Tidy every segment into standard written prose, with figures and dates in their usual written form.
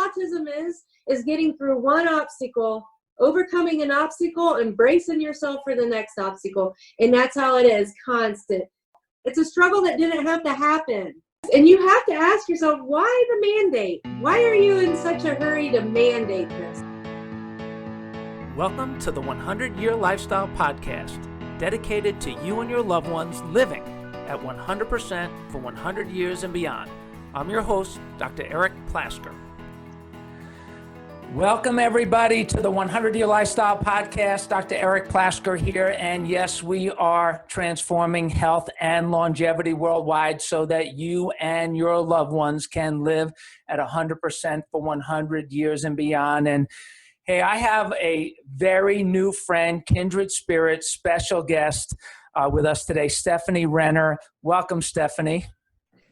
autism is getting through one obstacle, overcoming an obstacle, and bracing yourself for the next obstacle. And that's how it is, constant. It's a struggle that didn't have to happen. And you have to ask yourself, why the mandate? Why are you in such a hurry to mandate this? Welcome to the 100-Year Lifestyle Podcast, dedicated to you and your loved ones living at 100% for 100 years and beyond. I'm your host, Dr. Eric Plasker. Welcome, everybody, to the 100-Year Lifestyle Podcast. Dr. Eric Plasker here. And yes, we are transforming health and longevity worldwide so that you and your loved ones can live at 100% for 100 years and beyond. And hey, I have a very new friend, kindred spirit, special guest with us today, Stephanie Renner. Welcome, Stephanie.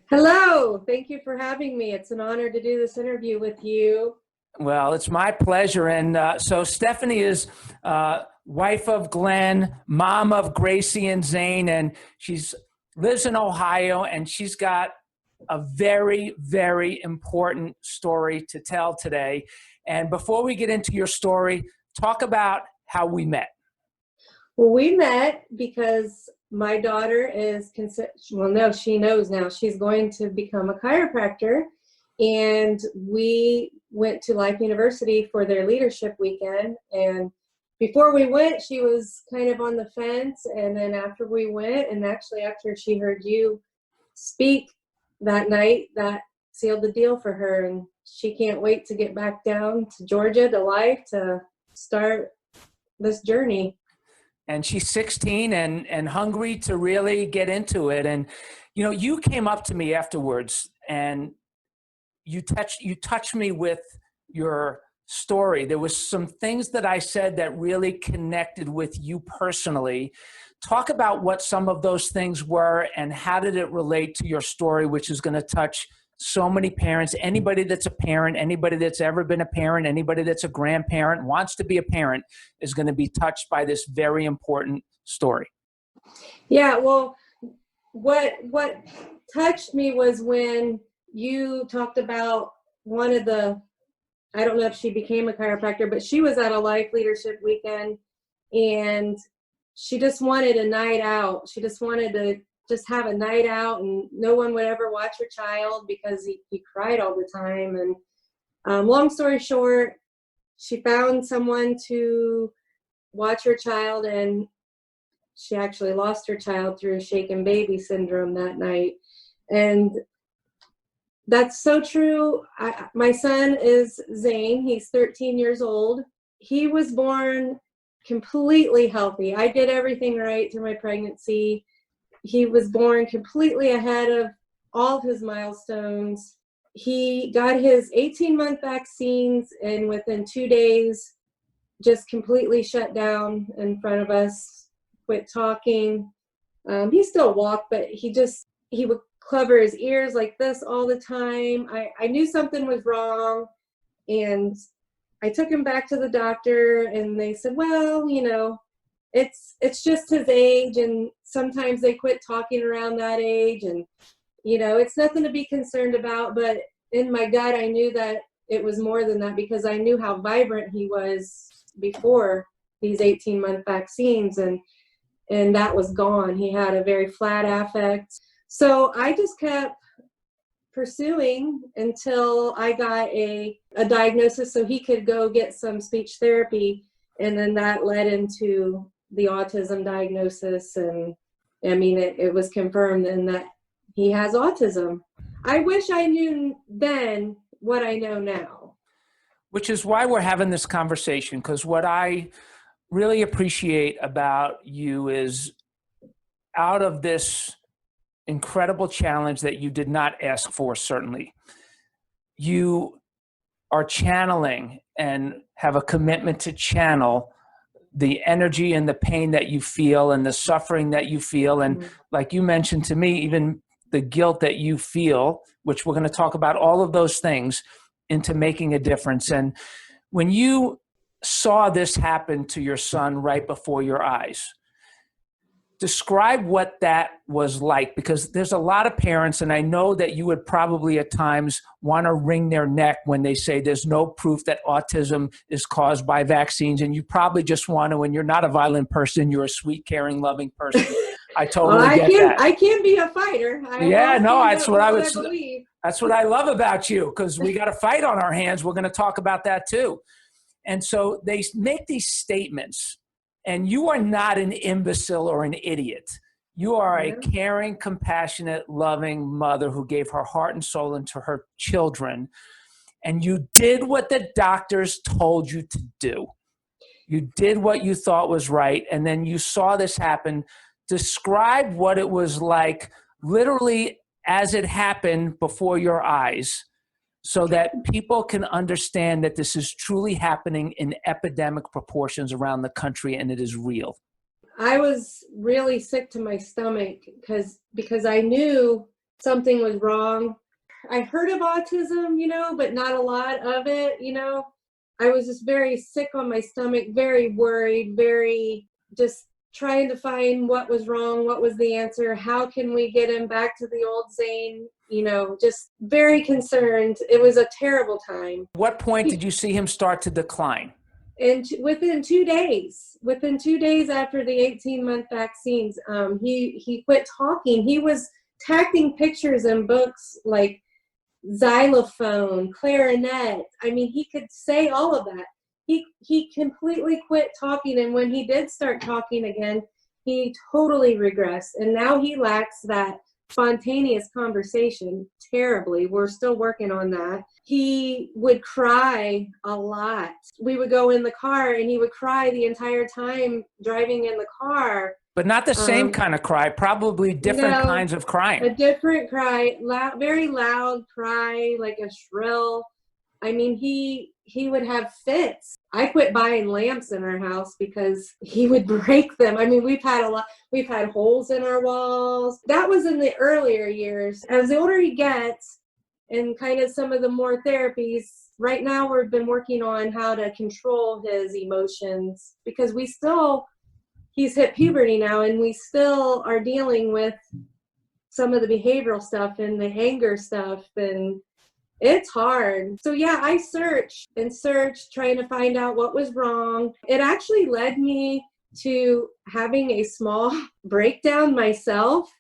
Hello. Thank you for having me. It's an honor to do this interview with you. Well, it's my pleasure. And so Stephanie is wife of Glenn, mom of Gracie and Zane, and she's lives in Ohio, and she's got a very, very important story to tell today. And before we get into your story, talk about how we met. Well, we met because my daughter is, she knows now she's going to become a chiropractor. And we went to Life University for their leadership weekend. And before we went, she was kind of on the fence. And then after we went, and actually after she heard you speak that night, that sealed the deal for her. And she can't wait to get back down to Georgia to Life to start this journey. And she's 16 and hungry to really get into it. And, you know, you came up to me afterwards and you touched me with your story. There was some things that I said that really connected with you personally. Talk about what some of those things were and how did it relate to your story, which is going to touch so many parents, anybody that's a parent, anybody that's ever been a parent, anybody that's a grandparent, wants to be a parent is going to be touched by this very important story. Yeah, well, what touched me was when you talked about one of the, I don't know if she became a chiropractor, but she was at a Life Leadership weekend and she just wanted a night out. She just wanted to just have a night out and no one would ever watch her child because he cried all the time. And long story short, she found someone to watch her child and she actually lost her child through shaken baby syndrome that night. And that's so true. My son is Zane. He's 13 years old. He was born completely healthy. I did everything right through my pregnancy. He was born completely ahead of all of his milestones. He got his 18-month vaccines and within 2 days just completely shut down in front of us, quit talking. He still walked, but he would cover his ears like this all the time. I knew something was wrong and I took him back to the doctor and they said, well, you know, it's just his age and sometimes they quit talking around that age and, you know, it's nothing to be concerned about. But in my gut, I knew that it was more than that because I knew how vibrant he was before these 18-month vaccines and that was gone. He had a very flat affect. So I just kept pursuing until I got a diagnosis so he could go get some speech therapy. And then that led into the autism diagnosis. And I mean, it was confirmed then that he has autism. I wish I knew then what I know now. Which is why we're having this conversation, because what I really appreciate about you is out of this incredible challenge that you did not ask for, certainly, you are channeling and have a commitment to channel the energy and the pain that you feel and the suffering that you feel. And like you mentioned to me, even the guilt that you feel, which we're going to talk about all of those things into making a difference. And when you saw this happen to your son right before your eyes, describe what that was like, because there's a lot of parents, and I know that you would probably at times want to wring their neck when they say there's no proof that autism is caused by vaccines, and you probably just want to, and you're not a violent person, you're a sweet, caring, loving person. I totally get that. I can be a fighter. Yeah, no, that's what I would. I believe. That's what I love about you, because we got a fight on our hands. We're going to talk about that too. And so they make these statements, and you are not an imbecile or an idiot. You are a caring, compassionate, loving mother who gave her heart and soul into her children. And you did what the doctors told you to do. You did what you thought was right. And then you saw this happen. Describe what it was like, literally as it happened before your eyes, so that people can understand that this is truly happening in epidemic proportions around the country, and it is real. I was really sick to my stomach because I knew something was wrong. I heard of autism, but not a lot of it, I was just very sick on my stomach, very worried, very just trying to find what was wrong, what was the answer, how can we get him back to the old Zane, just very concerned. It was a terrible time. What point did you see him start to decline? And within 2 days after the 18-month vaccines, he quit talking. He was tacking pictures in books like xylophone, clarinet. I mean, he could say all of that. He completely quit talking, and when he did start talking again, he totally regressed, and now he lacks that spontaneous conversation terribly. We're still working on that. He would cry a lot. We would go in the car, and he would cry the entire time driving in the car. But not the same kind of cry, probably different kinds of crying. A different cry, very loud cry, like a shrill. I mean, he would have fits. I quit buying lamps in our house because he would break them. I mean, we've had holes in our walls. That was in the earlier years. As the older he gets, and kind of some of the more therapies, right now we've been working on how to control his emotions, because he's hit puberty now, and we still are dealing with some of the behavioral stuff and the anger stuff, and it's hard. So yeah, I searched, trying to find out what was wrong. It actually led me to having a small breakdown myself,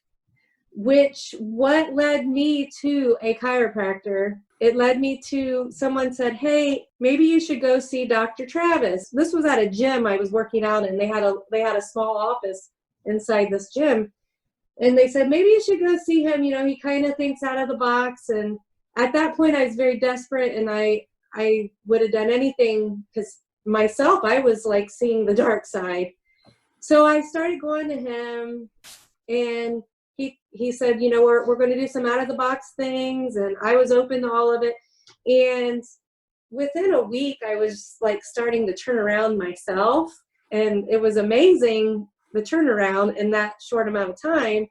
what led me to a chiropractor. It led me to, someone said, hey, maybe you should go see Dr. Travis. This was at a gym I was working out in. They had a small office inside this gym. And they said, maybe you should go see him. He kind of thinks out of the box. And at that point, I was very desperate, and I would have done anything, because myself, I was like seeing the dark side. So I started going to him, and he said, we're going to do some out of the box things, and I was open to all of it. And within a week, I was like starting to turn around myself, and it was amazing, the turnaround in that short amount of time.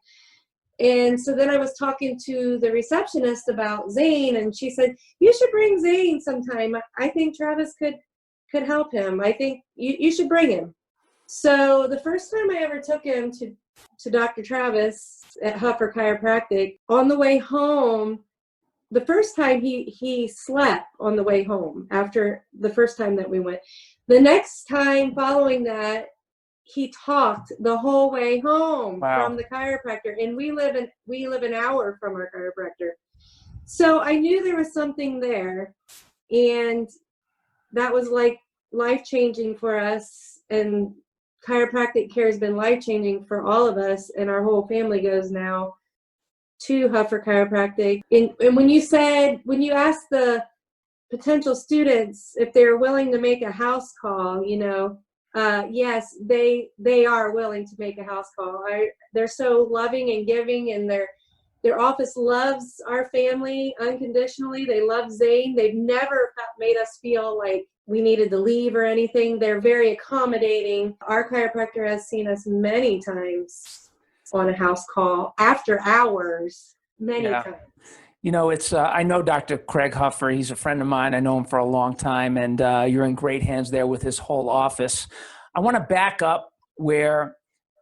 And so then I was talking to the receptionist about Zane, and she said, you should bring Zane sometime. I think Travis could help him. I think you should bring him. So the first time I ever took him to Dr. Travis at Huffer Chiropractic, on the way home, the first time he slept on the way home after the first time that we went. The next time following that, he talked the whole way home. Wow. From the chiropractor, and we live an hour from our chiropractor. So I knew there was something there, and that was like life-changing for us, and chiropractic care has been life-changing for all of us, and our whole family goes now to Huffer Chiropractic. And when you asked the potential students if they're willing to make a house call, yes, they are willing to make a house call. They're so loving and giving, and their office loves our family unconditionally. They love Zane. They've never made us feel like we needed to leave or anything. They're very accommodating. Our chiropractor has seen us many times on a house call after hours, many times. It's I know Dr. Craig Huffer. He's a friend of mine. I know him for a long time, and you're in great hands there with his whole office. I want to back up where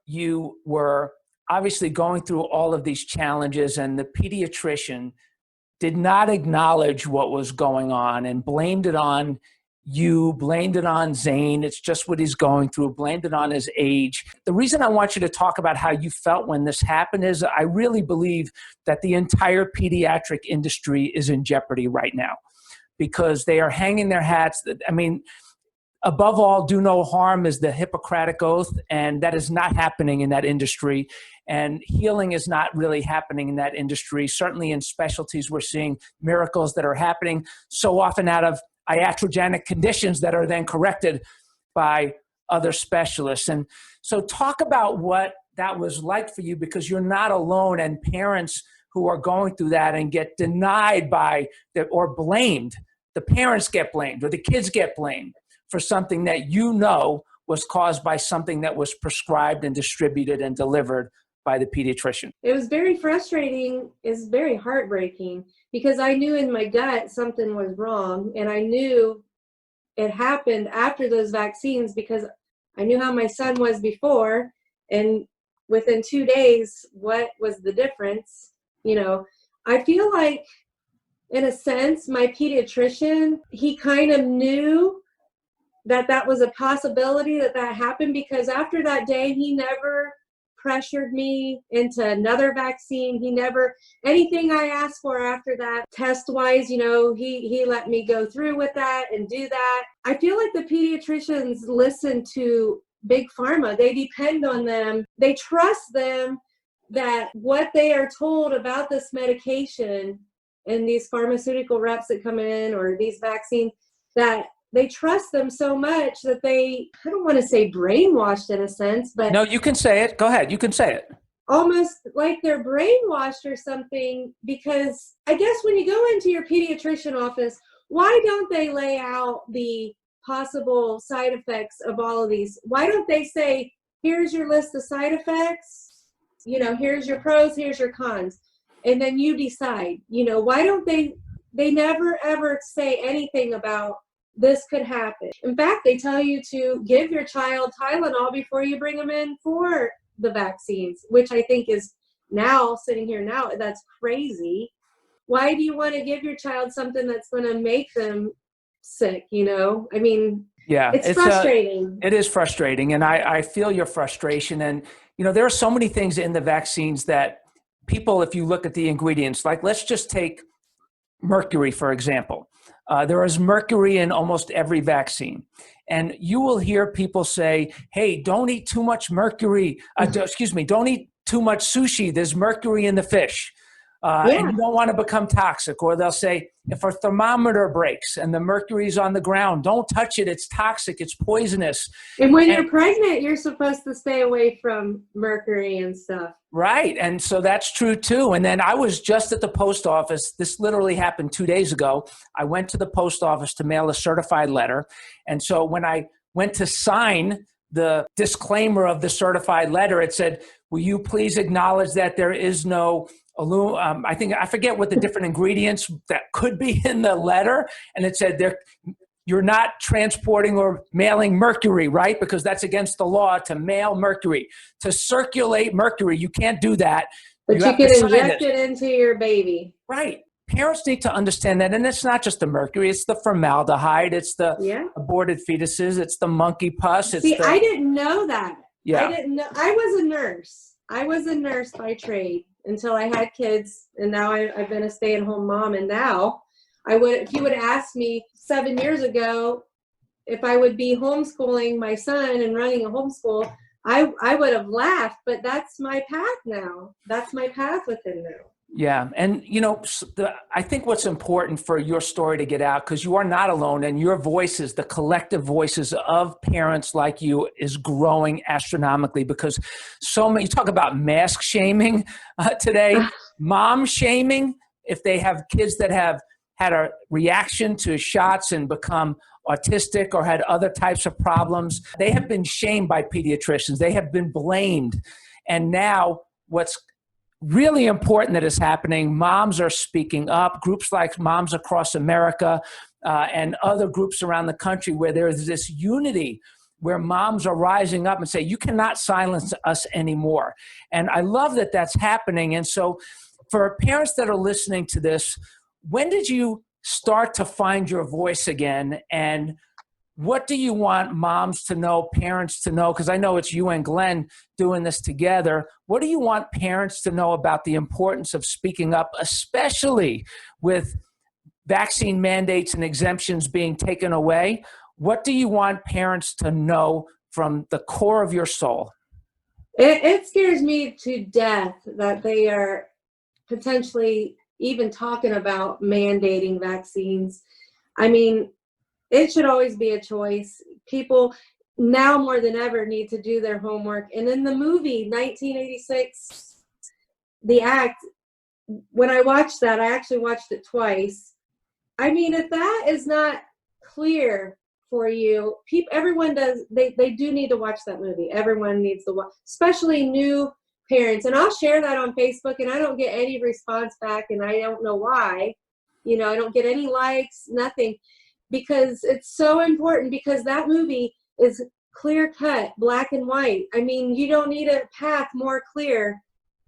you were obviously going through all of these challenges, and the pediatrician did not acknowledge what was going on and blamed it on you, blamed it on Zane. It's just what he's going through, blamed it on his age. The reason I want you to talk about how you felt when this happened is I really believe that the entire pediatric industry is in jeopardy right now because they are hanging their hats. I mean, above all, do no harm is the Hippocratic Oath, and that is not happening in that industry. And healing is not really happening in that industry. Certainly in specialties, we're seeing miracles that are happening so often out of iatrogenic conditions that are then corrected by other specialists. And so talk about what that was like for you, because you're not alone, and parents who are going through that and get denied by or blamed. The parents get blamed or the kids get blamed for something that you know was caused by something that was prescribed and distributed and delivered by the pediatrician. It was very frustrating. It's very heartbreaking because I knew in my gut something was wrong, and I knew it happened after those vaccines because I knew how my son was before, and within 2 days, what was the difference? You know, I feel like in a sense, my pediatrician, he kind of knew that that was a possibility that happened because after that day, he never pressured me into another vaccine. He never, anything I asked for after that, test-wise, you know, he let me go through with that and do that. I feel like the pediatricians listen to Big Pharma. They depend on them. They trust them that what they are told about this medication and these pharmaceutical reps that come in or these vaccines, that they trust them so much that they, I don't want to say brainwashed in a sense, but no, you can say it. Go ahead. You can say it. Almost like they're brainwashed or something, because I guess when you go into your pediatrician office, why don't they lay out the possible side effects of all of these? Why don't they say, here's your list of side effects, you know, here's your pros, here's your cons, and then you decide, you know, why don't they never ever say anything about this could happen. In fact, they tell you to give your child Tylenol before you bring them in for the vaccines, which I think is now, sitting here now, that's crazy. Why do you want to give your child something that's going to make them sick, you know? I mean, yeah, it's frustrating. It is frustrating, and I feel your frustration. And, you know, there are so many things in the vaccines that people, if you look at the ingredients, like let's just take mercury, for example. There is mercury in almost every vaccine. And you will hear people say, hey, don't eat too much mercury. Don't eat too much sushi. There's mercury in the fish. And you don't want to become toxic. Or they'll say, if a thermometer breaks and the mercury's on the ground, don't touch it. It's toxic. It's poisonous. And when you're pregnant, you're supposed to stay away from mercury and stuff. Right. And so that's true too. And then I was just at the post office. This literally happened 2 days ago. I went to the post office to mail a certified letter. And so when I went to sign the disclaimer of the certified letter, it said, will you please acknowledge that there is no I forget what the different ingredients that could be in the letter. And it said you're not transporting or mailing mercury, right? Because that's against the law to mail mercury, to circulate mercury. You can't do that. But you can inject it into your baby. Right. Parents need to understand that. And it's not just the mercury, it's the formaldehyde, it's the aborted fetuses, it's the monkey pus. I didn't know that. Yeah. I didn't know. I was a nurse. I was a nurse by trade until I had kids. And now I've been a stay-at-home mom. And now if you would ask me 7 years ago if I would be homeschooling my son and running a homeschool, I would have laughed, but that's my path now. That's my path within now. Yeah. And, you know, I think what's important for your story to get out, because you are not alone, and your voices, the collective voices of parents like you, is growing astronomically, because so many, you talk about mask shaming today, mom shaming, if they have kids that have had a reaction to shots and become autistic or had other types of problems, they have been shamed by pediatricians. They have been blamed. And now what's really important that is happening, moms are speaking up, groups like Moms Across America and other groups around the country, where there is this unity where moms are rising up and say, you cannot silence us anymore. And I love that that's happening. And so for parents that are listening to this, when did you start to find your voice again? And what do you want moms to know, parents to know? Because I know it's you and Glenn doing this together. What do you want parents to know about the importance of speaking up, especially with vaccine mandates and exemptions being taken away? What do you want parents to know from the core of your soul? It scares me to death that they are potentially even talking about mandating vaccines. I mean, it should always be a choice. People now more than ever need to do their homework. And in the movie 1986, The Act, when I watched that, I actually watched it twice. I mean, if that is not clear for you, everyone does, they do need to watch that movie. Everyone needs to watch, especially new parents. And I'll share that on Facebook, and I don't get any response back, and I don't know why. You know, I don't get any likes, nothing. Because it's so important, because that movie is clear cut, black and white. I mean, you don't need a path more clear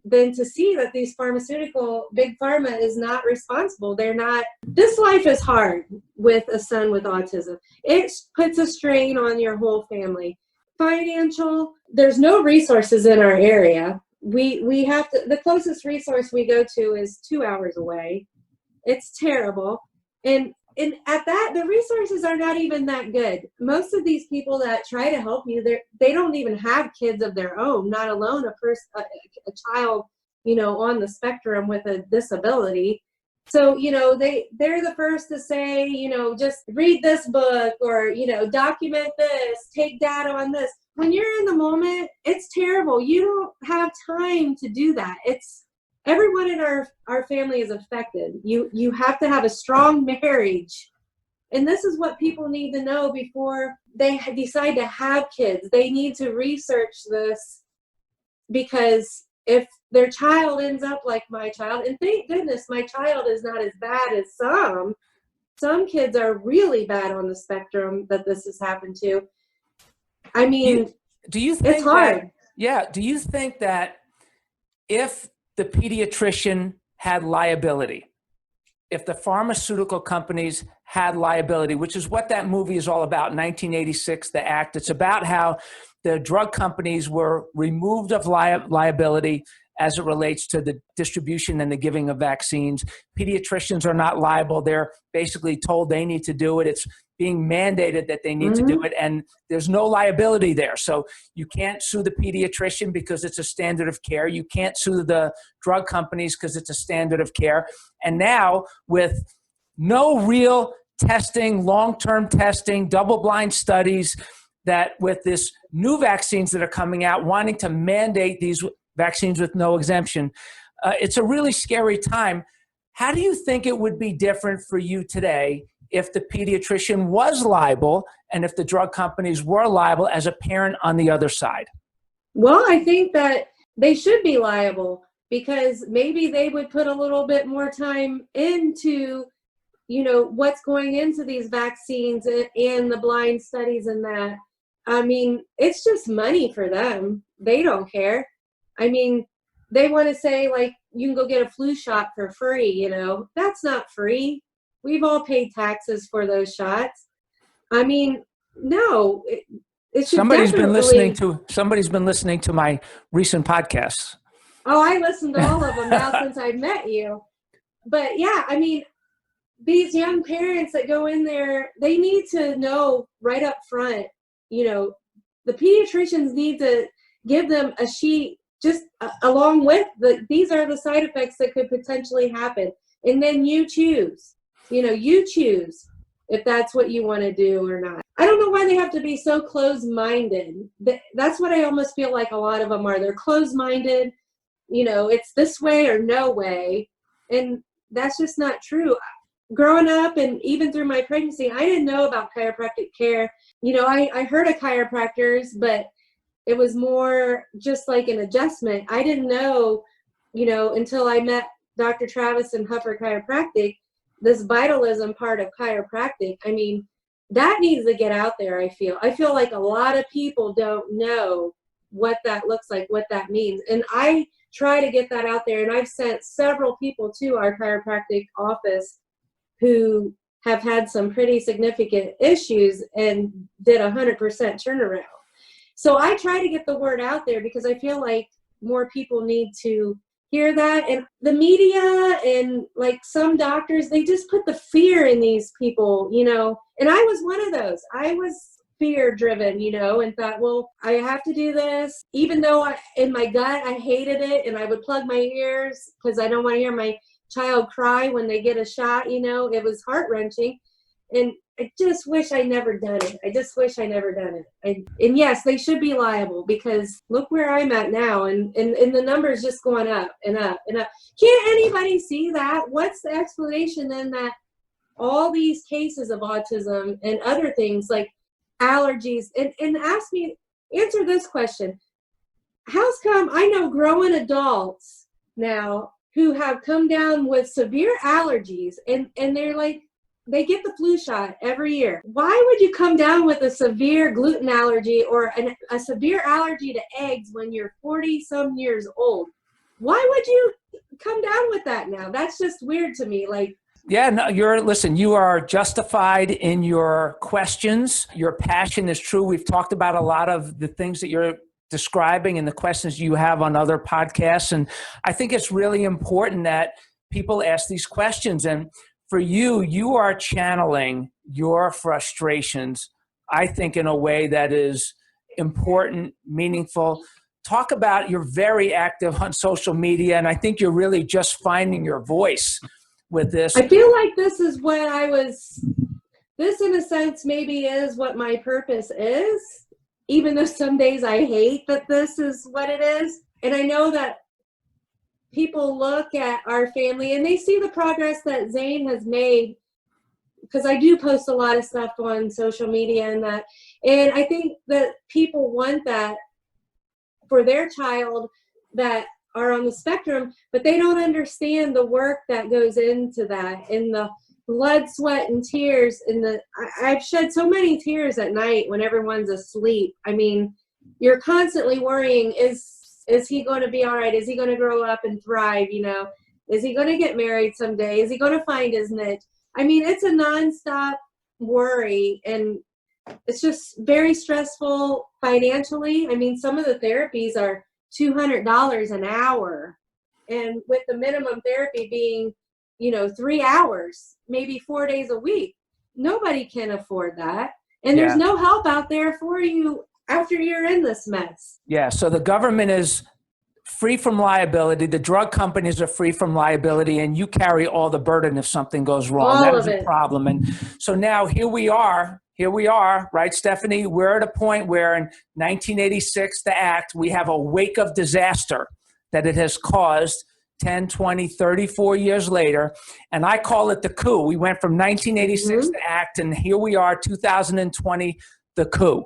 than to see that these big pharma is not responsible. They're not. This life is hard with a son with autism. It puts a strain on your whole family. Financial, there's no resources in our area. We have to, the closest resource we go to is 2 hours away. It's terrible. And at that, the resources are not even that good. Most of these people that try to help you, they don't even have kids of their own, not alone a child, you know, on the spectrum with a disability. So, you know, they're the first to say, you know, just read this book, or, you know, document this, take data on this. When you're in the moment, it's terrible. You don't have time to do that. Everyone in our family is affected. You have to have a strong marriage. And this is what people need to know before they decide to have kids. They need to research this, because if their child ends up like my child, and thank goodness my child is not as bad as some kids are really bad on the spectrum that this has happened to. I mean, do you think it's hard. Do you think that if the pediatrician had liability, if the pharmaceutical companies had liability, which is what that movie is all about, 1986, The Act. It's about how the drug companies were removed of liability as it relates to the distribution and the giving of vaccines. Pediatricians are not liable. They're basically told they need to do it. It's being mandated that they need to do it, and there's no liability there. So you can't sue the pediatrician because it's a standard of care. You can't sue the drug companies because it's a standard of care. And now with no real testing, long-term testing, double-blind studies, that with this new vaccines that are coming out, wanting to mandate these vaccines with no exemption, it's a really scary time. How do you think it would be different for you today if the pediatrician was liable and if the drug companies were liable as a parent on the other side? Well, I think that they should be liable, because maybe they would put a little bit more time into, you know, what's going into these vaccines and the blind studies and that. I mean, it's just money for them. They don't care. I mean, they want to say, like, you can go get a flu shot for free, you know. That's not free. We've all paid taxes for those shots. I mean, no. Somebody's been listening to my recent podcasts. Oh, I listened to all of them now since I met you. But yeah, I mean, these young parents that go in there, they need to know right up front, you know, the pediatricians need to give them a sheet just along with these are the side effects that could potentially happen. And then you choose if that's what you want to do or not. I don't know why they have to be so closed-minded. That's what I almost feel like a lot of them are. They're closed-minded. You know, it's this way or no way. And that's just not true. Growing up and even through my pregnancy, I didn't know about chiropractic care. You know, I heard of chiropractors, but it was more just like an adjustment. I didn't know, you know, until I met Dr. Travis and Huffer Chiropractic, this vitalism part of chiropractic. I mean, that needs to get out there. I feel like a lot of people don't know what that looks like, what that means. And I try to get that out there. And I've sent several people to our chiropractic office who have had some pretty significant issues and did 100% turnaround. So I try to get the word out there because I feel like more people need to hear that. And the media and like some doctors, they just put the fear in these people, you know, and I was one of those. I was fear driven, you know, and thought, well, I have to do this, even though in my gut, I hated it. And I would plug my ears because I don't want to hear my child cry when they get a shot, you know. It was heart-wrenching. And I just wish I never done it. I just wish I never done it. And yes, they should be liable because look where I'm at now. And the numbers just going up and up and up. Can't anybody see that? What's the explanation then that all these cases of autism and other things like allergies, and answer this question. How's come I know growing adults now who have come down with severe allergies and they're like, they get the flu shot every year. Why would you come down with a severe gluten allergy or a severe allergy to eggs when you're 40 some years old? Why would you come down with that now? That's just weird to me. Like, yeah, no, listen, you are justified in your questions. Your passion is true. We've talked about a lot of the things that you're describing and the questions you have on other podcasts. And I think it's really important that people ask these questions. And for you, you are channeling your frustrations, I think, in a way that is important, meaningful. Talk about, you're very active on social media, and I think you're really just finding your voice with this. I feel like this is what this in a sense maybe is what my purpose is, even though some days I hate that this is what it is. And I know that people look at our family and they see the progress that Zane has made, because I do post a lot of stuff on social media and that. And I think that people want that for their child that are on the spectrum, but they don't understand the work that goes into that and the blood, sweat, and tears. I've shed so many tears at night when everyone's asleep. I mean, you're constantly worrying, is he going to be all right? Is he going to grow up and thrive? You know, is he going to get married someday? Is he going to find his niche? I mean, it's a nonstop worry, and it's just very stressful financially. I mean, some of the therapies are $200 an hour, and with the minimum therapy being, 3 hours, maybe 4 days a week. Nobody can afford that. And there's no help out there for you after you're in this mess. Yeah, so the government is free from liability. The drug companies are free from liability, and you carry all the burden if something goes wrong. All that of is a it. problem. And so now here we are, right, Stephanie? We're at a point where in 1986, the act, we have a wake of disaster that it has caused 10, 20, 34 years later. And I call it the coup. We went from 1986, the act, and here we are, 2020, the coup.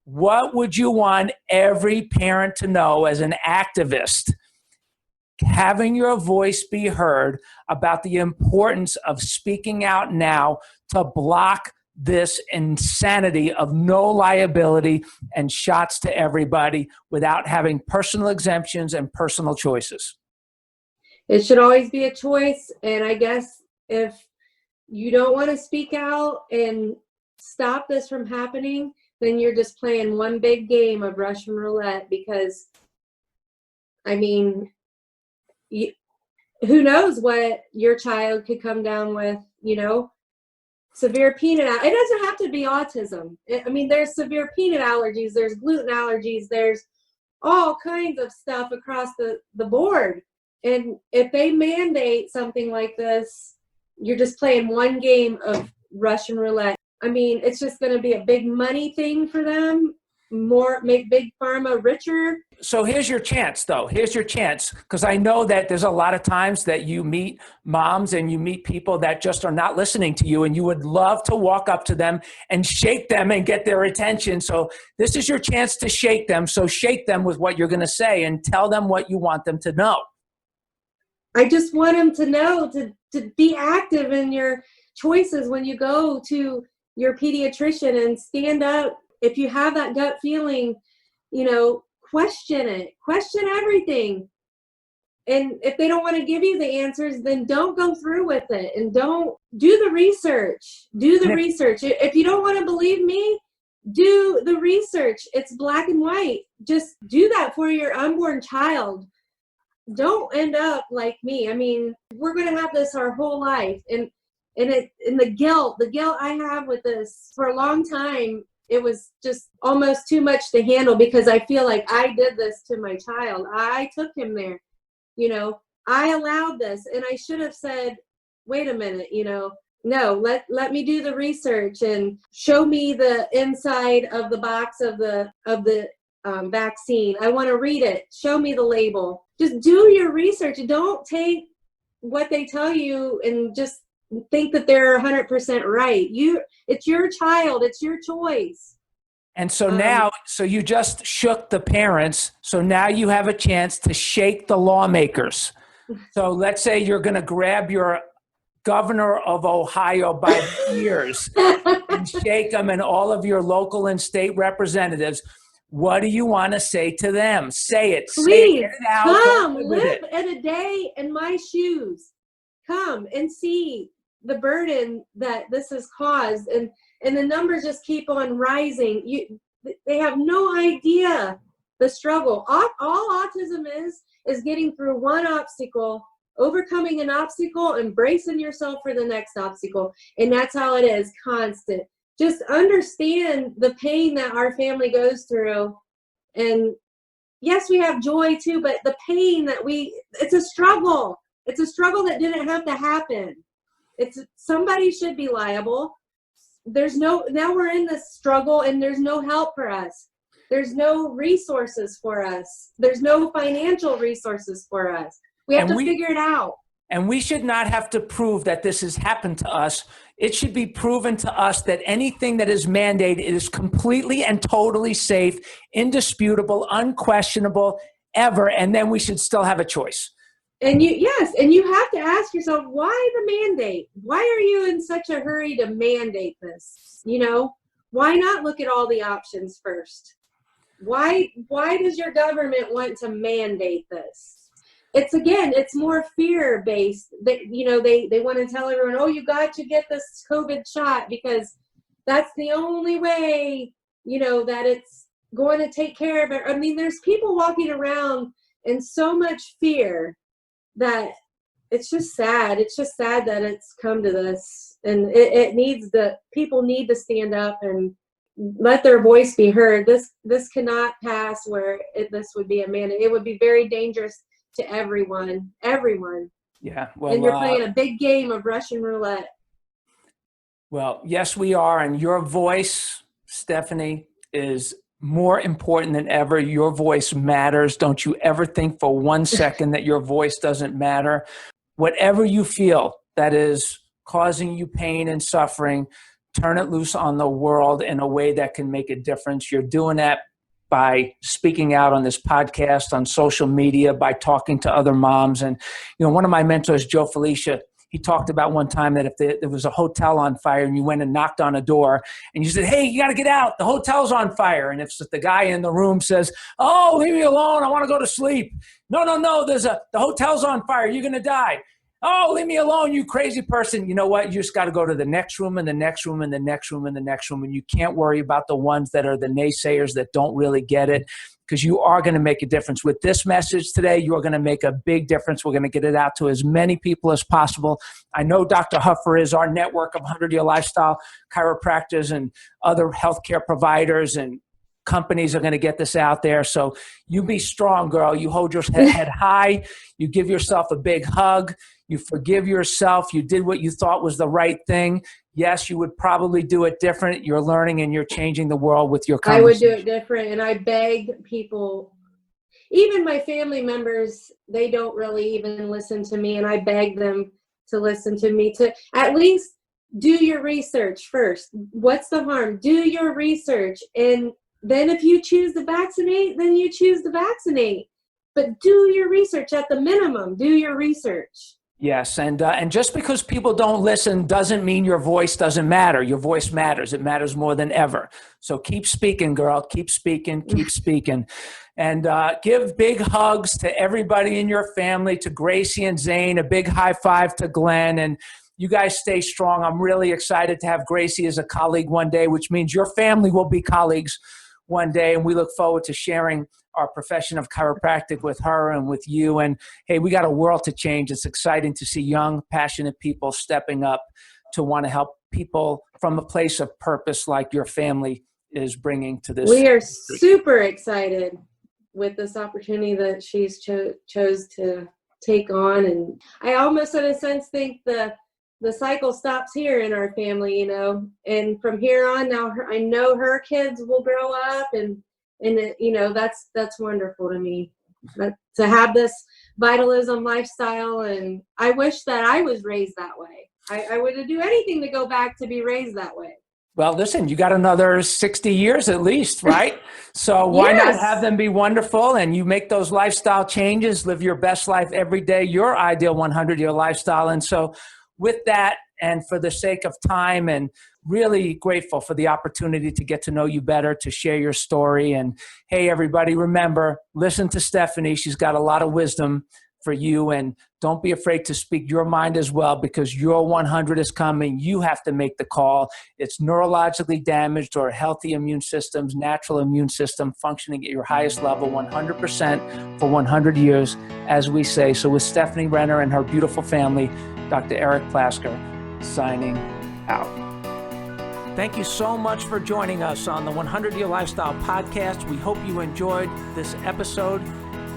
What would you want every parent to know as an activist, having your voice be heard about the importance of speaking out now to block this insanity of no liability and shots to everybody without having personal exemptions and personal choices? It should always be a choice. And I guess if you don't want to speak out and stop this from happening, then you're just playing one big game of Russian roulette, because, I mean, who knows what your child could come down with, severe peanut allergy. It doesn't have to be autism. I mean, there's severe peanut allergies, there's gluten allergies, there's all kinds of stuff across the board. And if they mandate something like this, you're just playing one game of Russian roulette. I mean, it's just going to be a big money thing for them, make big pharma richer. So here's your chance, though. Here's your chance, because I know that there's a lot of times that you meet moms and you meet people that just are not listening to you, and you would love to walk up to them and shake them and get their attention. So this is your chance to shake them. So shake them with what you're going to say and tell them what you want them to know. I just want them to know to be active in your choices when you go to your pediatrician and stand up. If you have that gut feeling, you know, question it, question everything. And if they don't want to give you the answers, then don't go through with it, and don't do the research. Do the research. If you don't want to believe me, do the research. It's black and white. Just do that for your unborn child. Don't end up like me. I mean, we're going to have this our whole life. And the guilt I have with this for a long time, it was just almost too much to handle, because I feel like I did this to my child. I took him there. You know, I allowed this, and I should have said, wait a minute, you know, no, let me do the research and show me the inside of the box of the vaccine. I want to read it. Show me the label. Just do your research. Don't take what they tell you and just think that they're 100% right. It's your child. It's your choice. And so now, so you just shook the parents. So now you have a chance to shake the lawmakers. So let's say you're going to grab your governor of Ohio by the ears and shake them, and all of your local and state representatives. What do you want to say to them? Say it. Please, say it, get it out, come live in a day in my shoes. Come and see the burden that this has caused. And the numbers just keep on rising. They have no idea the struggle. All autism is getting through one obstacle, overcoming an obstacle, and bracing yourself for the next obstacle. And that's how it is, constant. Just understand the pain that our family goes through. And yes, we have joy too, but the pain that it's a struggle. It's a struggle that didn't have to happen. Somebody should be liable. Now we're in this struggle, and there's no help for us. There's no resources for us. There's no financial resources for us. We have to figure it out. And we should not have to prove that this has happened to us. It should be proven to us that anything that is mandated is completely and totally safe, indisputable, unquestionable, ever, and then we should still have a choice. And you have to ask yourself, why the mandate? Why are you in such a hurry to mandate this? You know, why not look at all the options first? Why does your government want to mandate this? It's more fear-based. That, you know, they want to tell everyone, oh, you got to get this COVID shot because that's the only way, you know, that it's going to take care of it. I mean, there's people walking around in so much fear that it's just sad. It's just sad that it's come to this, and people need to stand up and let their voice be heard. This cannot pass where this would be a mandate. It would be very dangerous to everyone. Yeah. Well, and you're playing a big game of Russian roulette. Well, yes, we are. And your voice, Stephanie, is more important than ever. Your voice matters. Don't you ever think for 1 second that your voice doesn't matter. Whatever you feel that is causing you pain and suffering, turn it loose on the world in a way that can make a difference. You're doing that by speaking out on this podcast, on social media, by talking to other moms. And, you know, one of my mentors, Joe Felicia, he talked about one time that if there was a hotel on fire and you went and knocked on a door and you said, hey, you got to get out, the hotel's on fire. And if the guy in the room says, oh, leave me alone, I want to go to sleep. No, the hotel's on fire, you're going to die. Oh, leave me alone, you crazy person. You know what? You just got to go to the next room and the next room and the next room and the next room. And you can't worry about the ones that are the naysayers that don't really get it, because you are going to make a difference. With this message today, you are going to make a big difference. We're going to get it out to as many people as possible. I know Dr. Huffer is our network of 100-year lifestyle chiropractors and other healthcare providers and companies are going to get this out there. So you be strong, girl. You hold your head high. You give yourself a big hug. You forgive yourself. You did what you thought was the right thing. Yes, you would probably do it different. You're learning and you're changing the world with your conversation. I would do it different. And I beg people, even my family members, they don't really even listen to me. And I beg them to listen to me, to at least do your research first. What's the harm? Do your research. And then if you choose to vaccinate, then you choose to vaccinate. But do your research at the minimum. Do your research. Yes, and just because people don't listen doesn't mean your voice doesn't matter. Your voice matters. It matters more than ever. So keep speaking, girl. Keep speaking. Keep speaking. And give big hugs to everybody in your family, to Gracie and Zane, a big high five to Glenn. And you guys stay strong. I'm really excited to have Gracie as a colleague one day, which means your family will be colleagues one day. And we look forward to sharing our profession of chiropractic with her and with you. And hey, we got a world to change. It's exciting to see young, passionate people stepping up to want to help people from a place of purpose like your family is bringing to this. We are super excited with this opportunity that she's chose to take on. And I almost in a sense think the cycle stops here in our family, you know, and from here on now I know her kids will grow up and it, you know, that's wonderful to me, but to have this vitalism lifestyle. And I wish that I was raised that way. I would do anything to go back to be raised that way. Well, listen, you got another 60 years at least, right? So why not have them be wonderful, and you make those lifestyle changes, live your best life every day, your ideal 100-year lifestyle. And so with that, and for the sake of time, and really grateful for the opportunity to get to know you better, to share your story. And hey, everybody, remember, listen to Stephanie. She's got a lot of wisdom for you, and don't be afraid to speak your mind as well, because your 100 is coming. You have to make the call. It's neurologically damaged or healthy immune systems, natural immune system functioning at your highest level, 100% for 100 years, as we say. So with Stephanie Renner and her beautiful family, Dr. Eric Plasker, signing out. Thank you so much for joining us on the 100-Year Lifestyle Podcast. We hope you enjoyed this episode.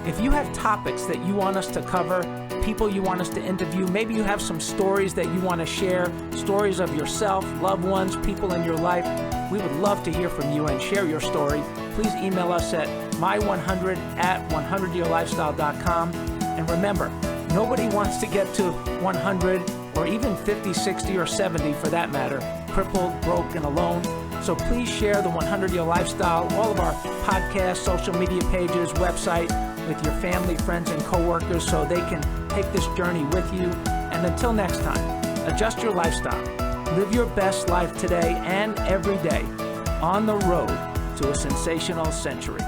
If you have topics that you want us to cover, people you want us to interview, maybe you have some stories that you want to share, stories of yourself, loved ones, people in your life, we would love to hear from you and share your story. Please email us at my100@100yearlifestyle.com. And remember, nobody wants to get to 100 or even 50, 60, or 70 for that matter, crippled, broke, and alone. So please share the 100-Year Lifestyle, all of our podcasts, social media pages, website, with your family, friends, and coworkers so they can take this journey with you. And until next time, adjust your lifestyle. Live your best life today and every day on the road to a sensational century.